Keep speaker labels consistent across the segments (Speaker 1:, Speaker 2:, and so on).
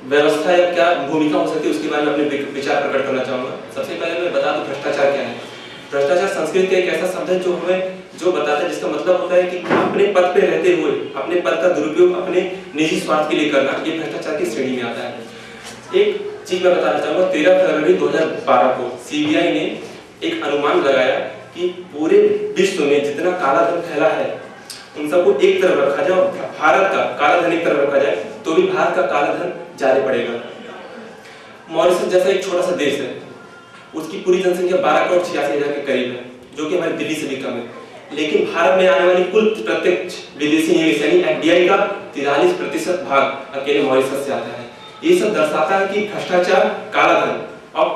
Speaker 1: व्यवस्था या क्या भूमिका हो सकती है उसके बारे में अपने विचार प्रकट करना चाहूँगा। सबसे पहले मैं बता दूं भ्रष्टाचार क्या है। भ्रष्टाचार संस्कृत का एक ऐसा शब्द है जो बताता है, जिसका मतलब होता है कि अपने पद पे रहते हुए अपने पद का दुरुपयोग अपने निजी स्वार्थ के लिए करना, ये भ्रष्टाचार की श्रेणी में आता है। एक चीज मैं बताना चाहूँगा, 13 फरवरी 2012 को सीबीआई ने एक अनुमान लगाया कि पूरे विश्व में जितना काला धन फैला है उन सबको एक तरफ रखा जाए और भारत का काला धन एक तरफ रखा जाए तो भी भारत का काला धन ज्यादा पड़ेगा। मॉरिशस जैसा एक छोटा सा देश है, उसकी पूरी जनसंख्या 12 करोड़ 86,000 के करीब है, जो कि हमारी दिल्ली से भी कम है। लेकिन भारत में आने वाली कुल प्रत्यक्ष विदेशी निवेश यानी एफडीआई का 43% भाग अकेले मॉरिशस से आता है। ये सब दर्शाता है कि भ्रष्टाचार, काला धन और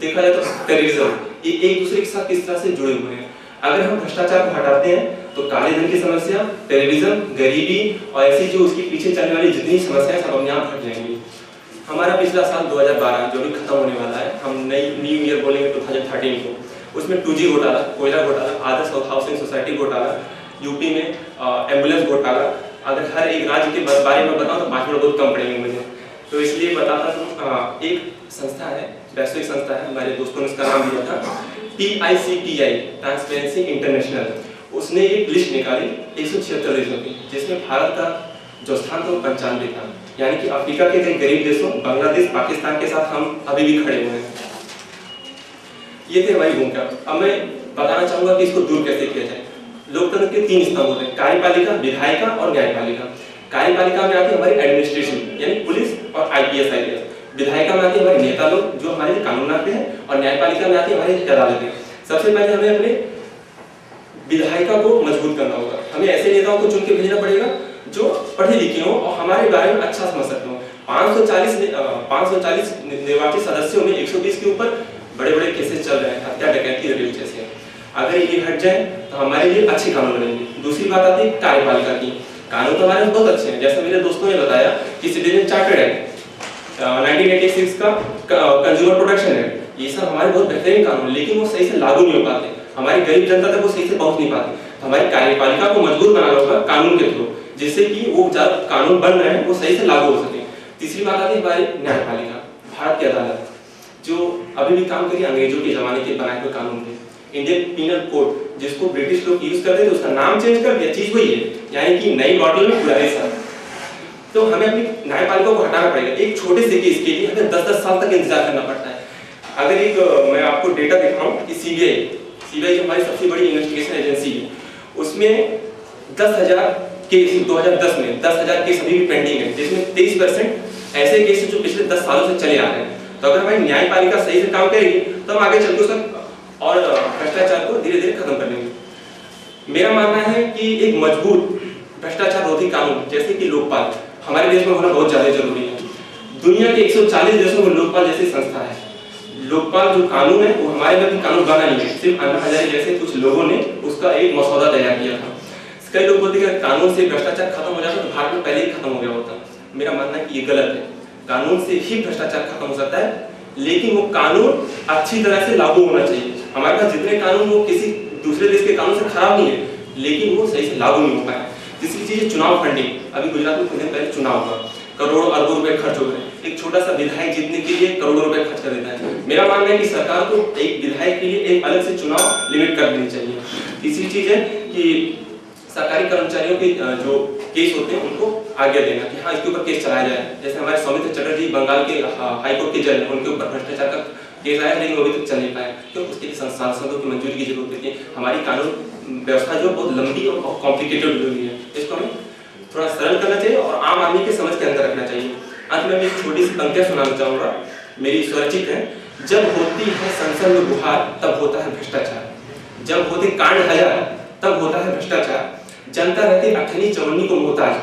Speaker 1: देखा जाए तो टेररिज्म ये एक दूसरे के साथ किस तरह से जुड़े हुए हैं। अगर हम भ्रष्टाचार को हटाते हैं तो काले धन की समस्या, टेररिज्म, गरीबी और ऐसी जो उसके पीछे चलने वाली जितनी समस्याएं सब अपने आप हट जाएंगी। हमारा पिछला साल 2012 जो भी खत्म होने वाला है, हम नई न्यू ईयर बोलेंगे 2013 को, उसमें 2G घोटाला, कोयला घोटाला, आदर्श हाउसिंग सोसाइटी घोटाला, यूपी में एम्बुलेंस घोटाला, अगर हर एक राज्य के बारे में बताऊं तो 5 मिनट बहुत कम पड़ेंगे मुझे, तो इसलिए बताता हूँ। एक संस्था है, वैश्विक संस्था है, हमारे दोस्तों ने इसका नाम दिया था TICTI, ट्रांसपेरेंसी इंटरनेशनल। उसने एक लिस्ट निकाली 176 देशों की, जिसमें भारत का जो स्थान था वो 95 था, यानी कि अफ्रीका के कई गरीब देशों बांग्लादेश, पाकिस्तान के साथ हम अभी भी खड़े हुए हैं। ये थी हमारी भूमिका। अब मैं बताना चाहूंगा कि इसको दूर कैसे किया जाए। लोकतंत्र के 3 स्तंभ होते हैं, कार्यपालिका, विधायिका और न्यायपालिका। कार्यपालिका में आती है हमारी एडमिनिस्ट्रेशन यानी पुलिस और IPS IAS। विधायिका में आती है हमारे नेता लोग जो हमारे लिए कानून बनाते हैं, और न्यायपालिका में आती है हमारी अदालतें। सबसे पहले हमें अपने विधायिका को मजबूत करना होगा। हमें ऐसे नेताओं को चुन के भेजना पड़ेगा जो पढ़े लिखे हों और हमारे बारे में अच्छा समझ सकते हों। 540 निर्वाचित सदस्यों में 120 के ऊपर बड़े बड़े केसेस चल रहे हैं, हत्या, डकैती, रेप जैसे। अगर ये हट जाए तो हमारे लिए अच्छे कानून बनेंगे। दूसरी बात आती है कार्यपालिका की। कानून तो हमारे बहुत अच्छे हैं, जैसे मेरे दोस्तों ने बताया कि सिटीजन चार्टर्ड एक्ट, 1986 का कंज्यूमर प्रोटेक्शन एक्ट, ये सब हमारे बहुत बेहतरीन कानून, लेकिन वो सही से लागू नहीं हो पाते। हमारी गरीब जनता तक वो सही से पहुंच नहीं पाती। तो हमारी कार्यपालिका को मजबूत बनाना होगा कानून के थ्रू, जिससे कि वो जब कानून बन रहे हैं वो सही से लागू हो सके। तीसरी बात आती है हमारी न्यायपालिका, भारत की अदालत जो अभी भी काम करी अंग्रेजों के जमाने के बनाए हुए कानून थे। इंडियन पीनल कोड जिसको ब्रिटिश लोग यूज करते थे, उसका नाम चेंज कर दिया, चीज वही है, यानी कि नई मॉडल में पुराने साल। तो हमें अपनी न्यायपालिका को हटाना पड़ेगा। एक छोटे से केस के लिए हमें 10-10 साल तक इंतजार करना पड़ता है। अगर एक मैं आपको डेटा दिखाऊं कि सीबीआई जो हमारी सबसे बड़ी इन्वेस्टिगेशन एजेंसी है, उसमें 10,000 केस 2010 में 10,000 केस अभी भी पेंडिंग है, जिसमें 23% ऐसे केस हैं जो पिछले 10 सालों से चले आ रहे हैं। तो अगर हमारी न्यायपालिका सही से काम करेगी तो हम आगे चलकर उसका और भ्रष्टाचार को धीरे धीरे खत्म कर लेंगे। मेरा मानना है कि एक मजबूत भ्रष्टाचार रोधी कानून जैसे कि लोकपाल हमारे देश में होना बहुत ज्यादा जरूरी है। दुनिया के 140 देशों में लोकपाल जैसी संस्था है। लोकपाल जो कानून है वो हमारे में भी कानून बना नहीं है, सिर्फ अन्ना हजारे जैसे कुछ लोगों ने उसका एक मसौदा तैयार किया था। कई लोग बोलते हैं कि कानून से भ्रष्टाचार खत्म हो जाता तो भारत में पहले ही खत्म हो गया होता। मेरा मानना है कि ये गलत है। कानून से ही भ्रष्टाचार खत्म हो सकता है, लेकिन वो कानून अच्छी तरह से लागू होना चाहिए। हमारे पास जितने कानून वो किसी दूसरे देश के कानून से खराब नहीं है, लेकिन वो सही से लागू नहीं हो पाए। तीसरी चीज चुनाव फंडिंग। अभी गुजरात में कुछ दिन पहले चुनाव हुआ, करोड़ों अरबों रुपए खर्च हो गए। एक छोटा सा विधायक जीतने के लिए करोड़ों रुपए खर्च कर देता है। मेरा मानना है कि सरकार को एक विधायक के लिए एक अलग से चुनाव लिमिट कर देनी चाहिए। तीसरी चीज है कि सरकारी कर्मचारियों के जो केस होते हैं उनको आज्ञा देना कि हाँ इसके ऊपर केस चलाया जाए। जैसे हमारे सौमित्र चटर्जी बंगाल के हाईकोर्ट के जज, उनके ऊपर भ्रष्टाचार का केस आया लेकिन अभी तक चल नहीं पाया, तो उसके लिए सांसदों की मंजूरी की जरूरत होती है। हमारी कानून व्यवस्था जो बहुत लंबी और कॉम्प्लिकेटेड हुई है, इसको हमें थोड़ा सरल करना चाहिए और आम आदमी के समझ के अंदर रखना चाहिए। अंत में मैं एक छोटी सी पंक्तियां सुनाना चाहूंगा, मेरी स्वरचित है। जब होती है संसद में गुहार तब होता है भ्रष्टाचार, जब होते कांड हजार तब होता है भ्रष्टाचार, जनता रहती अठनी चवन्नी को मोहताज,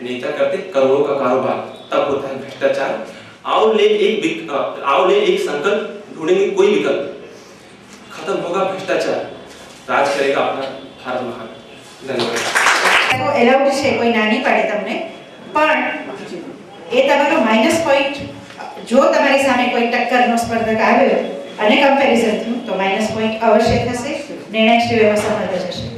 Speaker 1: नेता करते करोड़ों का कारोबार तब होता है भ्रष्टाचार। आओ ले एक संकल्प, ढूंढेंगे कोई विकल्प, खत्म होगा भ्रष्टाचार, राज करेगा अपना भारत महान। धन्यवाद।
Speaker 2: एलाउड છે કોઈ નાની પાડે તમને, પણ એ તમારો માઈનસ પોઈન્ટ જો તમારી સામે કોઈ ટક્કરનો સ્પર્ધક આવ્યો અને કમ્પેરિઝન થયું તો માઈનસ પોઈન્ટ અવશ્ય થશે, નિર્ણય શ્રી વ્યવસ્થા જશે।